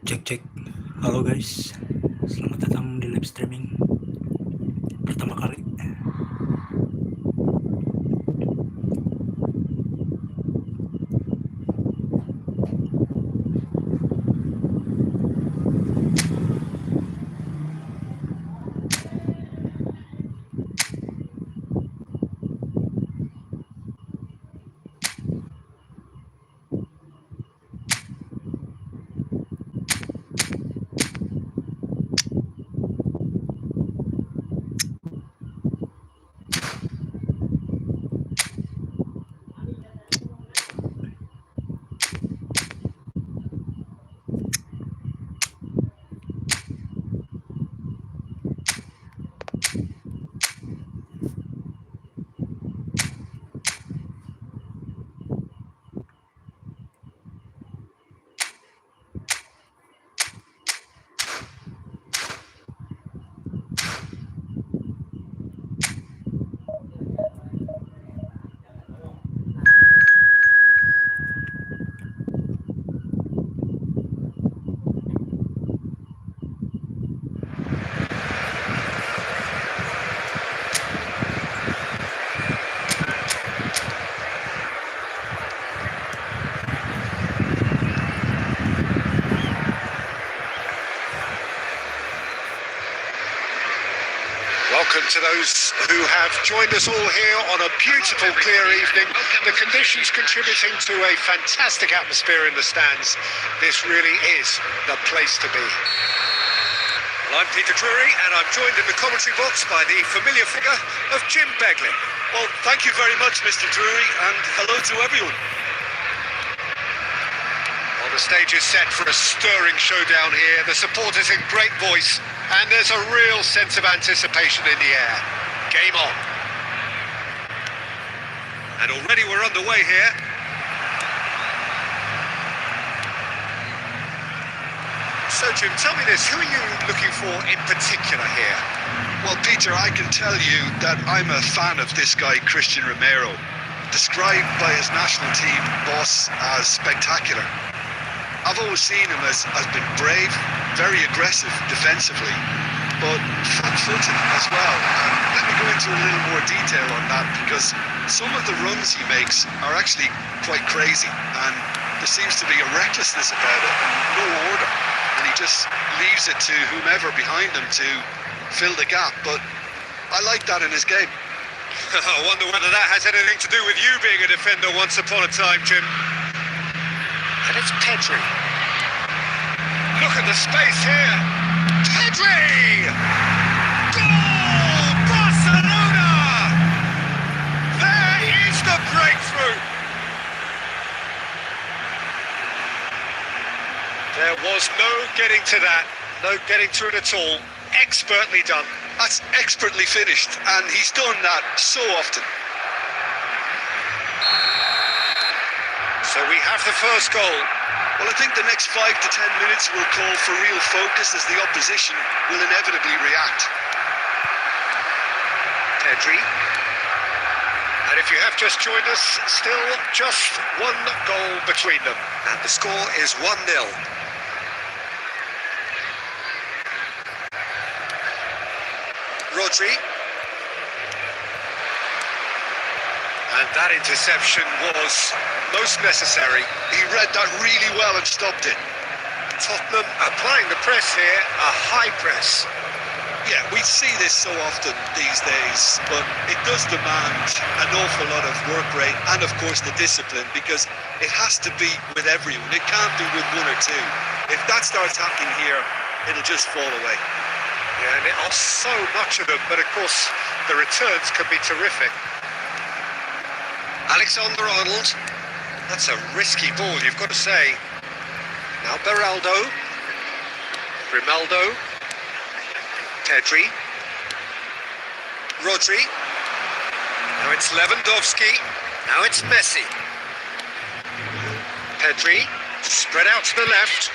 Cek cek. Halo guys. Selamat datang di live streaming pertama kali. Welcome to those who have joined us all here on a beautiful, clear evening. The conditions contributing to a fantastic atmosphere in the stands. This really is the place to be. Well, I'm Peter Drury, and I'm joined in the commentary box by the familiar figure of Jim Begley. Well, thank you very much, Mr. Drury, and hello to everyone. Well, the stage is set for a stirring showdown here. The supporters in great voice, and there's a real sense of anticipation in the air. Game on. And already we're underway here. So, Jim, tell me this, who are you looking for in particular here? Well, Peter, I can tell you that I'm a fan of this guy, Christian Romero, described by his national team boss as spectacular. I've always seen him as being brave, very aggressive defensively, but flat-footed as well. And let me go into a little more detail on that, because some of the runs he makes are actually quite crazy, and there seems to be a recklessness about it and no order, and he just leaves it to whomever behind him to fill the gap. But I like that in his game. I wonder whether that has anything to do with you being a defender once upon a time, Jim. And it's Pedri. Look at the space here. Pedri! Goal! Barcelona! There is the breakthrough. There was no getting to that. No getting to it at all. Expertly done. That's expertly finished, and he's done that so often. So we have the first goal. Well, I think the next 5 to 10 minutes will call for real focus, as the opposition will inevitably react. Pedri. And if you have just joined us, still just one goal between them. And the score is 1-0. Rodri. And that interception was most necessary. He read that really well and stopped it. Tottenham applying the press here, a high press. Yeah, we see this so often these days, but it does demand an awful lot of work rate and, of course, the discipline, because it has to be with everyone. It can't be with one or two. If that starts happening here, it'll just fall away. Yeah, and it are so much of them, but of course the returns can be terrific. Alexander-Arnold, that's a risky ball, you've got to say. Now Beraldo, Grimaldo, Pedri, Rodri, now it's Lewandowski, now it's Messi. Pedri, spread out to the left.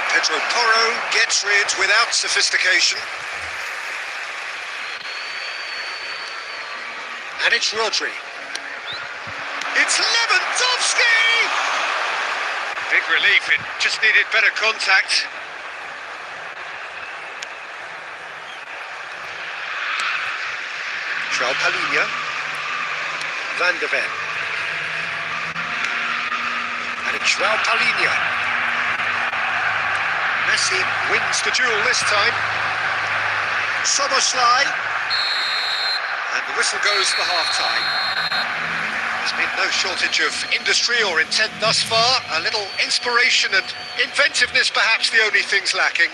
Pedro Porro gets rid without sophistication. And it's Rodri. It's Lewandowski! Big relief, it just needed better contact. João Palhinha. Van der Ven. And it's João Palhinha. Messi wins the duel this time. Soboslai. And the whistle goes for half-time. There's been no shortage of industry or intent thus far. A little inspiration and inventiveness, perhaps the only things lacking.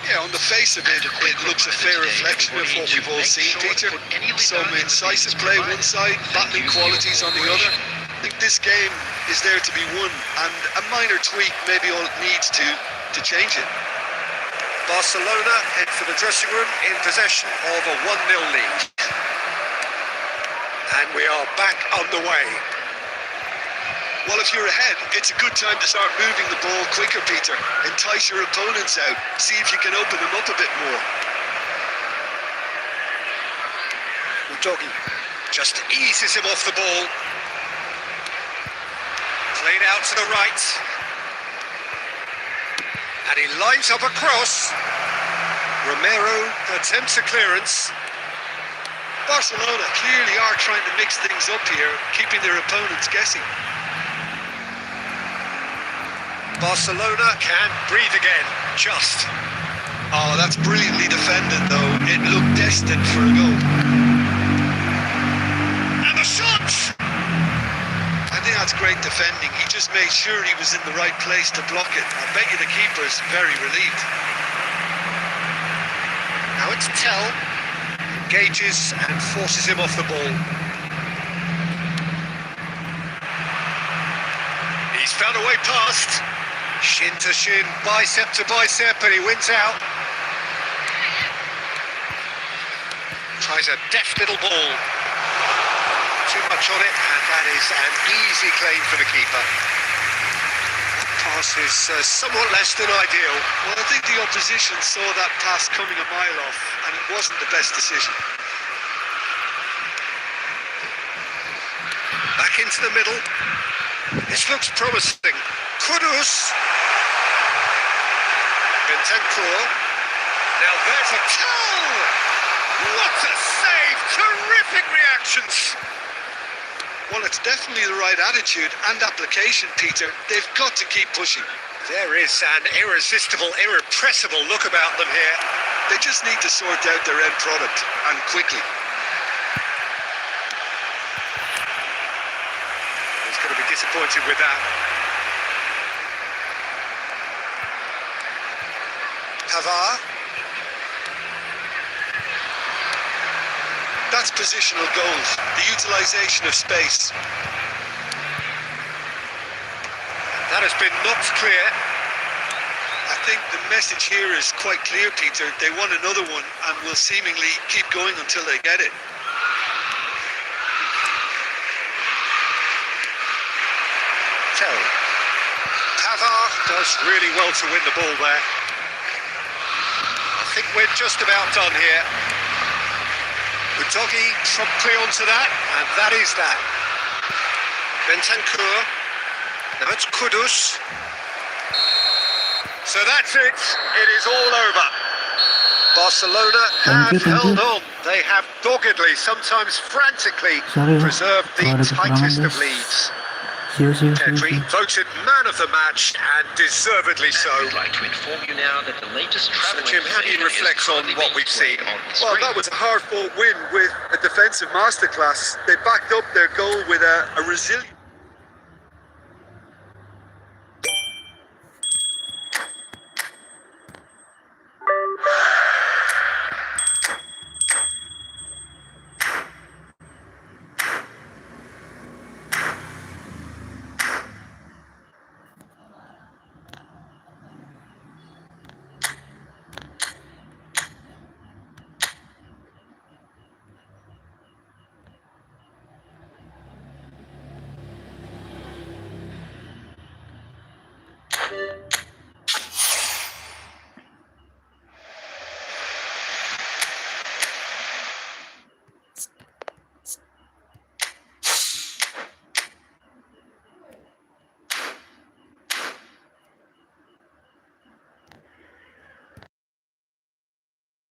Yeah, on the face of it, it looks a fair reflection of what we've all seen, Peter. Some incisive play one side, battling qualities on the other. I think this game is there to be won, and a minor tweak maybe all it needs to change it. Barcelona head for the dressing room in possession of a 1-0 lead. And we are back on the way. Well, if you're ahead, it's a good time to start moving the ball quicker, Peter. Entice your opponents out. See if you can open them up a bit more. Udogi just eases him off the ball. Played out to the right. And he lines up a cross. Romero attempts a clearance. Barcelona clearly are trying to mix things up here, keeping their opponents guessing. Barcelona can breathe again, just. Oh, that's brilliantly defended, though. It looked destined for a goal. And the shot! I think that's great defending. He just made sure he was in the right place to block it. I bet you the keeper's very relieved. Now it's Tell. Engages and forces him off the ball. He's found a way past. Shin to shin, bicep to bicep, and he wins out. Tries a deft little ball. Too much on it, and that is an easy claim for the keeper. That pass is somewhat less than ideal. Well, I think the opposition saw that pass coming a mile off, and it wasn't the best decision. Back into the middle. This looks promising. Kudus. Bentancur. Now there's a towel. What a save! Terrific reactions. Well, it's definitely the right attitude and application, Peter. They've got to keep pushing. There is an irresistible, irrepressible look about them here. They just need to sort out their end product, and quickly. He's going to be disappointed with that. Pavard. That's positional goals, the utilisation of space. That has been knocked clear. I think the message here is quite clear, Peter. They want another one and will seemingly keep going until they get it. Tell. Pavard does really well to win the ball there. I think we're just about done here. Udogi promptly onto that, and that is that. Bentancur. Now it's Kudus. So that's it. It is all over. Barcelona have held on. They have doggedly, sometimes frantically, preserved the tightest of leads. Pedri voted man of the match, and deservedly so. I'd like to inform you now that the latest travel. So Jim, how do you reflect on what we've seen? Well, that was a hard-fought win with a defensive masterclass. They backed up their goal with a resilient...